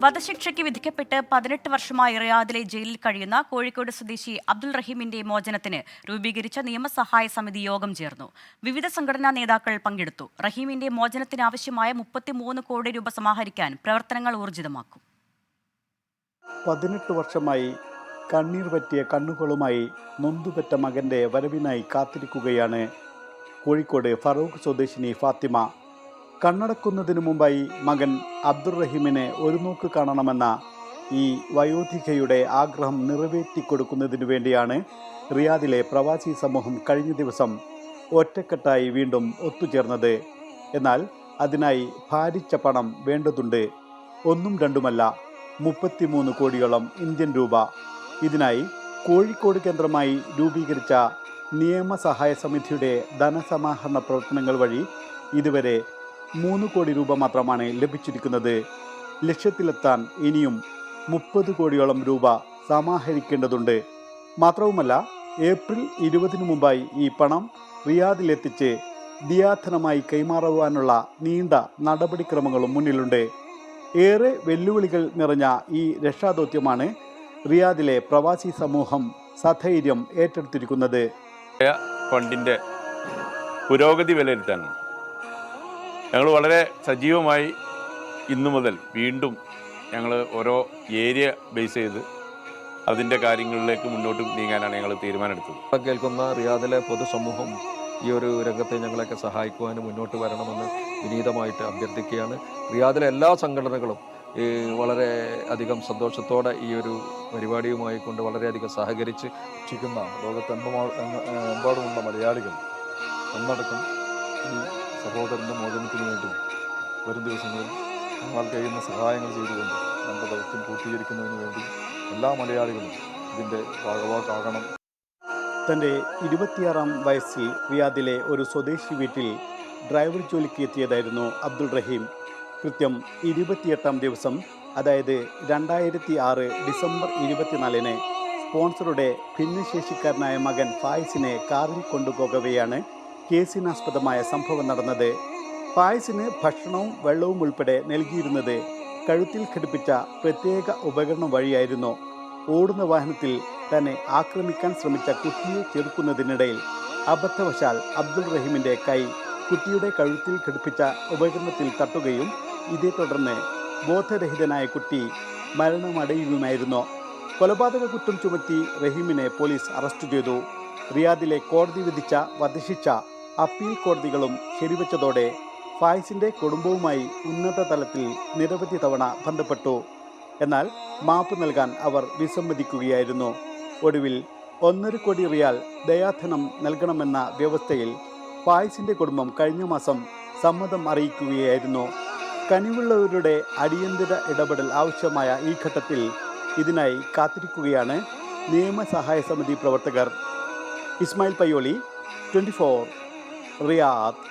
വധശിക്ഷയ്ക്ക് വിധിക്കപ്പെട്ട് 18 വർഷമായി റിയാദിലെ ജയിലിൽ കഴിയുന്ന കോഴിക്കോട് സ്വദേശി അബ്ദുൾ റഹീമിന്റെ മോചനത്തിന് രൂപീകരിച്ച നിയമസഹായ സമിതി യോഗം ചേർന്നു. വിവിധ സംഘടനാ നേതാക്കൾ പങ്കെടുത്തു. റഹീമിന്റെ മോചനത്തിനാവശ്യമായ 33 കോടി രൂപ സമാഹരിക്കാൻ പ്രവർത്തനങ്ങൾ ഊർജിതമാക്കും. 18 വർഷമായി കണ്ണീർ പറ്റിയ കണ്ണുകളുമായി നൊന്തുപെറ്റ മകന്റെ വരവിനായി കാത്തിരിക്കുകയാണ് കോഴിക്കോട് ഫറൂഖ് സ്വദേശിനി ഫാത്തിമ. കണ്ണടക്കുന്നതിനു മുമ്പായി മകൻ അബ്ദുൾ റഹീമിനെ ഒരു നോക്ക് കാണണമെന്ന ഈ വയോധികയുടെ ആഗ്രഹം നിറവേറ്റിക്കൊടുക്കുന്നതിനു വേണ്ടിയാണ് റിയാദിലെ പ്രവാസി സമൂഹം കഴിഞ്ഞ ദിവസം ഒറ്റക്കെട്ടായി വീണ്ടും ഒത്തുചേർന്നത്. എന്നാൽ അതിനായി ഭാരിച്ച പണം വേണ്ടതുണ്ട്. ഒന്നും രണ്ടുമല്ല, 33 കോടിയോളം ഇന്ത്യൻ രൂപ. ഇതിനായി കോഴിക്കോട് കേന്ദ്രമായി രൂപീകരിച്ച നിയമസഹായ സമിതിയുടെ ധനസമാഹരണ പ്രവർത്തനങ്ങൾ വഴി ഇതുവരെ 3 കോടി രൂപ മാത്രമാണ് ലഭിച്ചിരിക്കുന്നത്. ലക്ഷ്യത്തിലെത്താൻ ഇനിയും 30 കോടിയോളം രൂപ സമാഹരിക്കേണ്ടതുണ്ട്. മാത്രവുമല്ല, ഏപ്രിൽ 20 മുമ്പായി ഈ പണം റിയാദിലെത്തിച്ച് ദിയാധനമായി കൈമാറുവാനുള്ള നീണ്ട നടപടിക്രമങ്ങളും മുന്നിലുണ്ട്. ഏറെ വെല്ലുവിളികൾ നിറഞ്ഞ ഈ രക്ഷാദൗത്യമാണ് റിയാദിലെ പ്രവാസി സമൂഹം സധൈര്യം ഏറ്റെടുത്തിരിക്കുന്നത്. ഫണ്ടിൻ്റെ പുരോഗതി വിലയിരുത്താനാണ് ഞങ്ങൾ വളരെ സജീവമായി ഇന്നു മുതൽ വീണ്ടും ഞങ്ങൾ ഓരോ ഏരിയ ബേസ് ചെയ്ത് അതിൻ്റെ കാര്യങ്ങളിലേക്ക് മുന്നോട്ട് നീങ്ങാനാണ് ഞങ്ങൾ തീരുമാനമെടുത്തത്. കേൾക്കുന്ന റിയാദിലെ പൊതുസമൂഹം ഈ ഒരു രംഗത്തെ ഞങ്ങളെയൊക്കെ സഹായിക്കുവാനും മുന്നോട്ട് വരണമെന്ന് വിനീതമായിട്ട് അഭ്യർത്ഥിക്കുകയാണ്. റിയാദിലെ എല്ലാ സംഘടനകളും വളരെ അധികം സന്തോഷത്തോടെ ഈ ഒരു പരിപാടിയുമായി കൊണ്ട് വളരെയധികം സഹകരിച്ച് രക്ഷിക്കുന്ന ലോകത്തെമ്പാടുമുള്ള മലയാളികൾ ഒന്നടക്കം ഈ സഹോദരൻ്റെ മോചനത്തിന് വേണ്ടി വരും ദിവസങ്ങളിൽ ഞങ്ങൾ കഴിയുന്ന സഹായങ്ങൾ ചെയ്തുകൊണ്ട് നമ്മുടെ ദൗത്യം പൂർത്തീകരിക്കുന്നതിന് വേണ്ടി എല്ലാ മലയാളികളും ഇതിൻ്റെ ഭാഗവാക്കാകണം. തൻ്റെ 26-ാം വയസ്സിൽ റിയാദിലെ ഒരു സ്വദേശി വീട്ടിൽ ഡ്രൈവർ ജോലിക്ക് എത്തിയതായിരുന്നു അബ്ദുൾ റഹീം. കൃത്യം 28-ാം ദിവസം, അതായത് 2006 ഡിസംബർ 24-ന് സ്പോൺസറുടെ ഭിന്നശേഷിക്കാരനായ മകൻ ഫായിസിനെ കാറിൽ കൊണ്ടുപോകവെയാണ് കേസിനാസ്പദമായ സംഭവം നടന്നത്. ഫായിസിന് ഭക്ഷണവും വെള്ളവും ഉൾപ്പെടെ നൽകിയിരുന്നത് കഴുത്തിൽ ഘടിപ്പിച്ച പ്രത്യേക ഉപകരണം വഴിയായിരുന്നു. ഓടുന്ന വാഹനത്തിൽ തന്നെ ആക്രമിക്കാൻ ശ്രമിച്ച കുട്ടിയെ ചെറുക്കുന്നതിനിടയിൽ അബദ്ധവശാൽ അബ്ദുൾ റഹീമിൻ്റെ കൈ കുട്ടിയുടെ കഴുത്തിൽ ഘടിപ്പിച്ച ഉപകരണത്തിൽ തട്ടുകയും ഇതേ തുടർന്ന് ബോധരഹിതനായ കുട്ടി മരണമടയുകയുമായിരുന്നു. കൊലപാതക കുറ്റം ചുമത്തി റഹീമിനെ പോലീസ് അറസ്റ്റ് ചെയ്തു. റിയാദിലെ കോടതി വിധിച്ച വധശിക്ഷ അപ്പീൽ കോടതികളും ശരിവെച്ചതോടെ ഫായിസിൻ്റെ കുടുംബവുമായി ഉന്നത തലത്തിൽ നിരവധി തവണ ബന്ധപ്പെട്ടു. എന്നാൽ മാപ്പ് നൽകാൻ അവർ വിസമ്മതിക്കുകയായിരുന്നു. ഒടുവിൽ 1.5 കോടി റിയാൽ ദയാധനം നൽകണമെന്ന വ്യവസ്ഥയിൽ ഫായിസിൻ്റെ കുടുംബം കഴിഞ്ഞ മാസം സമ്മതം അറിയിക്കുകയായിരുന്നു. കനിവുള്ളവരുടെ അടിയന്തര ഇടപെടൽ ആവശ്യമായ ഈ ഘട്ടത്തിൽ ഇതിനായി കാത്തിരിക്കുകയാണ് നിയമസഹായ സമിതി പ്രവർത്തകർ. ഇസ്മായിൽ പയ്യോളി, 24, റിയാദ്.